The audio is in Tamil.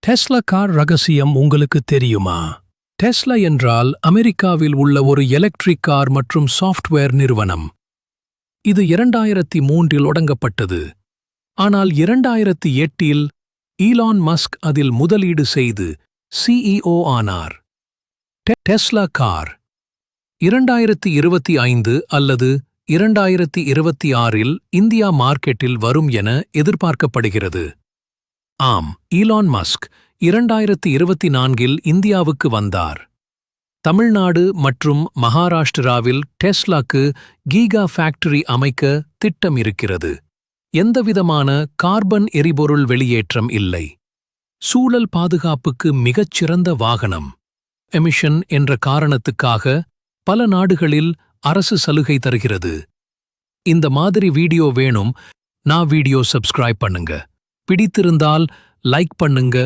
டெஸ்லா கார் ரகசியம் உங்களுக்கு தெரியுமா? டெஸ்லா என்றால் அமெரிக்காவில் உள்ள ஒரு எலக்ட்ரிக் கார் மற்றும் சாஃப்ட்வேர் நிறுவனம். இது 2003இல் தொடங்கப்பட்டது. ஆனால் 2008இல் ஈலான் மஸ்க் அதில் முதலீடு செய்து சிஇஓ ஆனார். டெஸ்லா கார் 2025 அல்லது 2026இல் இந்தியா மார்க்கெட்டில் வரும் என எதிர்பார்க்கப்படுகிறது. ஆம், ஈலான் மஸ்க் 2024இல் இந்தியாவுக்கு வந்தார். தமிழ்நாடு மற்றும் மகாராஷ்டிராவில் டெஸ்லாக்கு கீகா ஃபேக்டரி அமைக்க திட்டம் இருக்கிறது. எந்தவிதமான கார்பன் எரிபொருள் வெளியேற்றம் இல்லை. சூழல் பாதுகாப்புக்கு மிகச்சிறந்த வாகனம். எமிஷன் என்ற காரணத்துக்காக பல நாடுகளில் அரசு சலுகை தருகிறது. இந்த மாதிரி வீடியோ வேணும், நான் வீடியோ சப்ஸ்கிரைப் பண்ணுங்க. பிடித்திருந்தால் லைக் பண்ணுங்க.